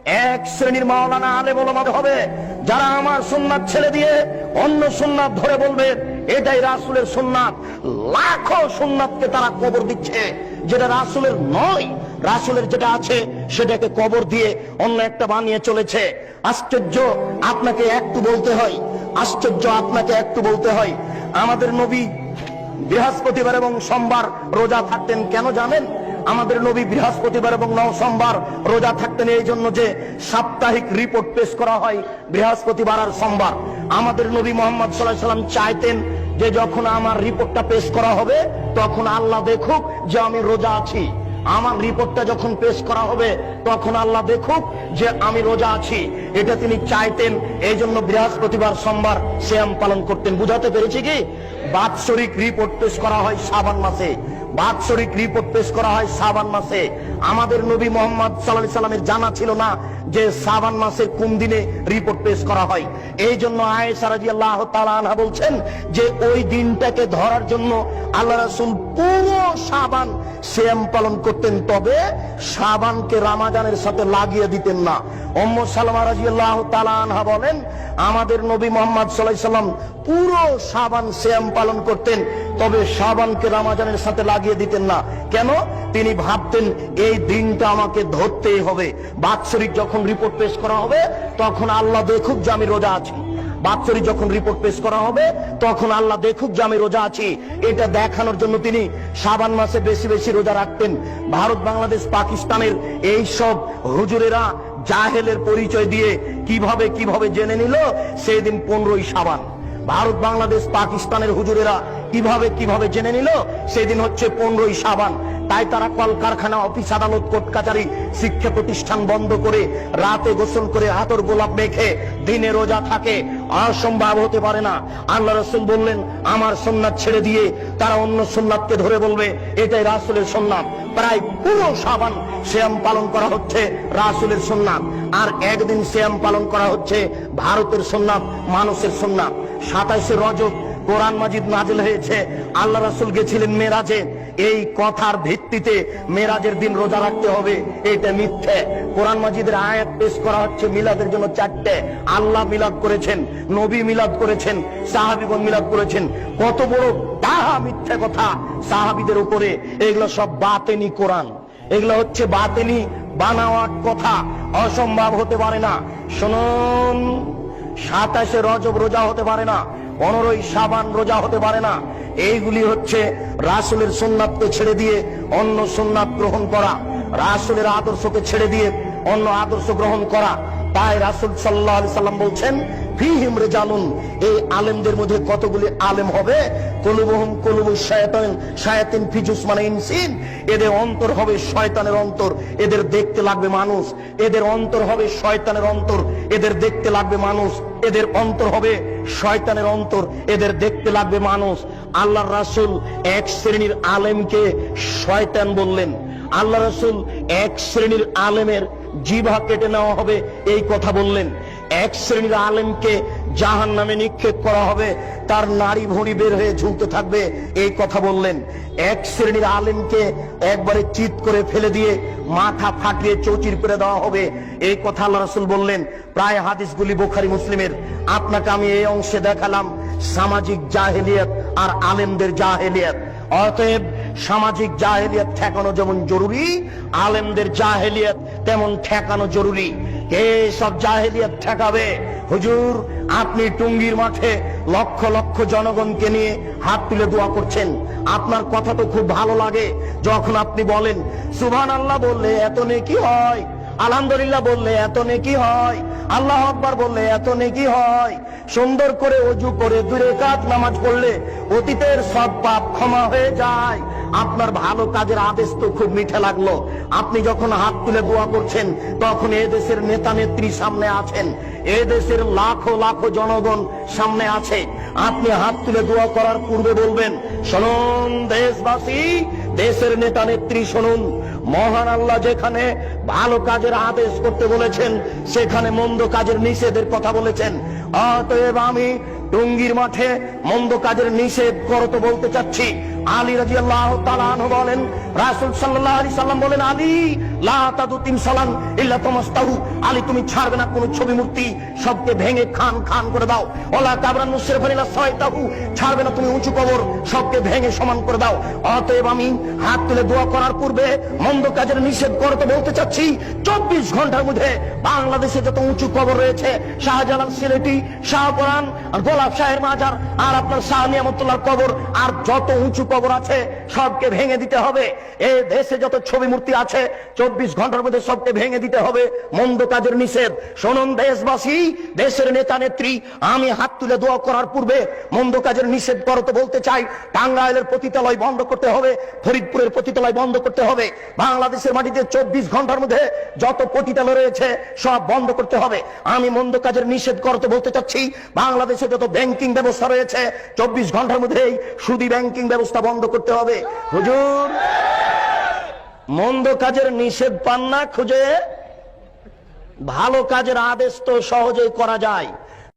এক শ্রেণীর মাওলানা আলেম ওলামা হবে যারা আমার সুন্নাত ছেড়ে দিয়ে অন্য সুন্নাত ধরে বলবে এটাই রাসূলের সুন্নাত। লাখো সুন্নাতকে তারা কবর দিচ্ছে, যেটা রাসূলের নয়। রাসূলের যেটা আছে সেটাকে কবর দিয়ে অন্য একটা বানিয়ে চলেছে। আশ্চর্য, আপনাকে একটু বলতে হয়, আশ্চর্য আপনাকে একটু বলতে হয়, আমাদের নবী বৃহস্পতিবার এবং সোমবার রোজা থাকতেন। কেন জানেন? আমাদের নবী বৃহস্পতিবার এবং সোমবার রোজা থাকতেন এই জন্য যে সাপ্তাহিক রিপোর্ট পেশ করা হয় বৃহস্পতিবার আর সোমবার। আমাদের নবী মুহাম্মদ সাল্লাল্লাহু আলাইহি ওয়াসাল্লাম চাইতেন যে যখন আমার রিপোর্টটা পেশ করা হবে তখন আল্লাহ দেখুক যে আমি রোজা আছি। আমার রিপোর্টটা যখন পেশ করা হবে তখন আল্লাহ দেখুক যে আমি রোজা আছি। এটা তিনি চাইতেন, এই জন্য বৃহস্পতিবার সোমবার সিয়াম পালন করতেন। বুঝাতে পেরেছি কি? বাৎসরিক রিপোর্ট পেশ করা হয় শাবান মাসে, বাৎসরিক রিপোর্ট পেশ করা হয় শাবান মাসে। আমাদের নবী মুহাম্মদ সাল্লাল্লাহু আলাইহি ওয়াসাল্লামের জানা ছিল না যে শাবান মাসের কোন দিনে রিপোর্ট পেশ করা হয়। এই জন্য আয়েশা রাদিয়াল্লাহু তাআলা আনহা বলছেন যে ওই দিনটাকে ধরার জন্য আল্লাহ রাসূল পুরো শাবান সিয়াম পালন করতেন, তবে শাবানকে রমজানের সাথে লাগিয়ে দিতেন না। উম্মু সালামা রাদিয়াল্লাহু তাআলা আনহা বলেন আমাদের নবী মুহাম্মদ সাল্লাল্লাহু আলাইহি ওয়াসাল্লাম পুরো শাবান সিয়াম পালন করতেন, তবে শাবানকে রমজানের সাথে লাগিয়ে দিতেন না। কেন? তিনি ভাবতেন এই দিনটা আমাকে ধরতেই হবে। বাৎসরিক যখন রিপোর্ট পেশ করা হবে তখন আল্লাহ দেখুক যে আমি রোজা আছি। বাৎসরিক যখন রিপোর্ট পেশ করা হবে তখন আল্লাহ দেখুক যে আমি রোজা আছি। এটা দেখানোর জন্য তিনি শাবান মাসে বেশি বেশি রোজা রাখতেন। ভারত, বাংলাদেশ, পাকিস্তানের এই সব হুজুরেরা জাহেলের পরিচয় দিয়ে কিভাবে কিভাবে জেনে নিল সেই দিন 15ই শাবান। ভারত, বাংলাদেশ, পাকিস্তানের হুজুরেরা কিভাবে কিভাবে জেনে নিল সেদিন হচ্ছে 15ই শাবান। তাই তারা কলকারখানা, অফিস, আদালত, কোর্ট কাচারি, শিক্ষা প্রতিষ্ঠান বন্ধ করে রাতে গোসল করে আতর গোলাপ মেখে দিনে রোজা থাকে। অসম্ভব হতে পারে না। আল্লাহ রাসূল বললেন আমার সুন্নাত ছেড়ে দিয়ে তারা অন্য সুন্নাতকে ধরে বলবে এটাই রাসূলের সুন্নাত। প্রায় পুরো শাবান সিয়াম পালন করা হচ্ছে রাসূলের সুন্নাত, আর একদিন সিয়াম পালন করা হচ্ছে ভারতের সুন্নাত, মানুষের সুন্নাত। 27শে রজব কোরআন মাজিদ নাজিল হয়েছে, আল্লাহ রাসূল গেছিলেন মেরাজে। এই কথার ভিত্তিতে মেরাজের দিন রোজা রাখতে হবে, এটা মিথ্যে। কোরআন মাজিদের আয়াত পেশ করা হচ্ছে মিলাদের জন্য 4টে। আল্লাহ মিলাদ করেছেন, নবী মিলাদ করেছেন, সাহাবীগণ মিলাদ করেছেন। কত বড় ডাহা মিথ্যে কথা সাহাবীদের উপরে। এগুলো সব বাতেনি কোরআন, এগুলো হচ্ছে বাতেনি বানাওয়াট কথা। অসম্ভব হতে পারে না। শুনুন, 27শে রজব রোজা হতে পারে না, 15ই শাবান রোজা হতে পারে না। এইগুলি হচ্ছে রাসূলের সুন্নাতকে ছেড়ে দিয়ে অন্য সুন্নাত গ্রহণ করা, রাসূলের আদর্শকে ছেড়ে দিয়ে অন্য আদর্শ গ্রহণ করা। তাই রাসূল সাল্লাল্লাহু আলাইহি সাল্লাম বলছেন ফীহিম রিজালুন, এই আলেমদের মধ্যে কতগুলি আলেম হবে কুলুবুহুম কুলুবুশ শায়াতিন, শায়াতিন ফি জুসমানি ইনসিন, এদের অন্তর হবে শয়তানের অন্তর, এদের দেখতে লাগবে মানুষ। এদের অন্তর হবে শয়তানের অন্তর, এদের দেখতে লাগবে মানুষ। এদের অন্তর হবে শয়তানের অন্তর, এদের দেখতে লাগবে মানুষ। আল্লাহর রাসূল এক শ্রেণীর আলেমকে শয়তান বললেন। আল্লাহ রাসূল এক শ্রেণীর আলেমের জিহ্বা কেটে নেওয়া হবে এই কথা বললেন। এক শ্রেণীর আলেমকে জাহান্নামে নিক্ষেপ করা হবে, তার নাড়ি ভুঁড়ি বের হয়ে ঝুলতে থাকবে এই কথা বললেন। এক শ্রেণীর আলেমকে একবারে চিৎ করে ফেলে দিয়ে মাথা ফাটিয়ে চৌচির করে দেওয়া হবে এই কথা আল্লাহ রাসূল বললেন। প্রায় হাদিসগুলি বুখারী মুসলিমের। আপনাকে আমি এই অংশে দেখালাম সামাজিক জাহেলিয়াত আর আলেমদের জাহেলিয়াত। অতএব সামাজিক জাহেলিয়াত ঠেকানো যেমন জরুরি, আলেমদের জাহেলিয়াত তেমন ঠেকানো জরুরি। কে সব জাহেলিয়াত ঠেকাবে? হুজুর, আপনি টুঙ্গির মাঠে লক্ষ লক্ষ জনগণকে নিয়ে হাত তুলে দোয়া করছেন। আপনার কথা তো খুব ভালো লাগে যখন আপনি বলেন সুবহানাল্লাহ বললে এত নেকি হয়, আলহামদুলিল্লাহ বললে এত নেকি হয়, আল্লাহু আকবার বললে এত নেকি হয়, সুন্দর করে ওযু করে 2 রাকাত নামাজ পড়লে অতীতের সব পাপ ক্ষমা হয়ে যায়। আপনার ভালো কাজের আদেশ তো খুব মিঠা লাগলো। আপনি যখন হাত তুলে দোয়া করছেন তখন এই দেশের নেতা নেত্রী সামনে আছেন, এই দেশের লাখো লাখো জনগণ সামনে আছে। আপনি হাত তুলে দোয়া করার পূর্বে বলবেন শুনুন দেশবাসী, দেশের নেতা নেত্রী শুনুন, মহান আল্লাহ যেখানে ভালো কাজের আদেশ করতে বলেছেন সেখানে মন্দ কাজের নিষেধের কথা বলেছেন। অতএব আমি টুঙ্গির মাঠে মন্দ কাজের নিষেধ করতে বলতে চাচ্ছি। আলী রাদিয়াল্লাহু তাআলা আনহু বলেন রাসূল সাল্লাল্লাহু আলাইহি সাল্লাম বলেন আলী লা তাদু তিমসালান ইল্লা তামাস্তাহু, আলী তুমি ছাড়বে না কোন ছবি মূর্তি, সবকে ভেঙে খান খান করে দাও। ওয়ালা কাবরান মুসরিফান ইল্লা সাইতাহু, ছাড়বে না তুমি উঁচু কবর, সবকে ভেঙে সমান করে দাও। অতএব আমি হাত তুলে দোয়া করার পূর্বে মন্দ কাজের নিষেধ করতে বলতে চাচ্ছি, 24 ঘন্টার মধ্যে বাংলাদেশে যত উঁচু কবর রয়েছে, শাহজালাল সিলেটি, শাহপরান, আর গোলাপ শাহের মাজার, আর আপনার শাহ নিয়ামতুল্লাহর কবর, আর যত উঁচু কবর আছে সবকে ভেঙে দিতে হবে। এই দেশে যত ছবি মূর্তি আছে 24 ঘন্টার মধ্যে সবকে ভেঙে দিতে হবে। মন্দ কাজের নিষেধ। শুনুন দেশবাসী, দেশের নেতা নেত্রী, আমি হাত তুলে দোয়া করার পূর্বে মন্দ কাজের নিষেধ করতে বলতে চাই। টাঙ্গাইলের পতিতালয় বন্ধ করতে হবে, ফরিদপুরের পতিতালয় বন্ধ করতে হবে। বাংলাদেশের মাটিতে 24 ঘন্টার মধ্যে যত পতিতালয় রয়েছে সব বন্ধ করতে হবে। আমি মন্দ কাজের নিষেধ করতে বলতে চাচ্ছি, বাংলাদেশে যত ব্যাংকিং ব্যবস্থা রয়েছে 24 ঘন্টার মধ্যেই সুদী ব্যাংকিং ব্যবস্থা বন্ধ করতে হবে। হুজুর, মন্দ কাজের নিষেধ পান না খুঁজে? ভালো কাজের আদেশ তো সহজেই করা যায়।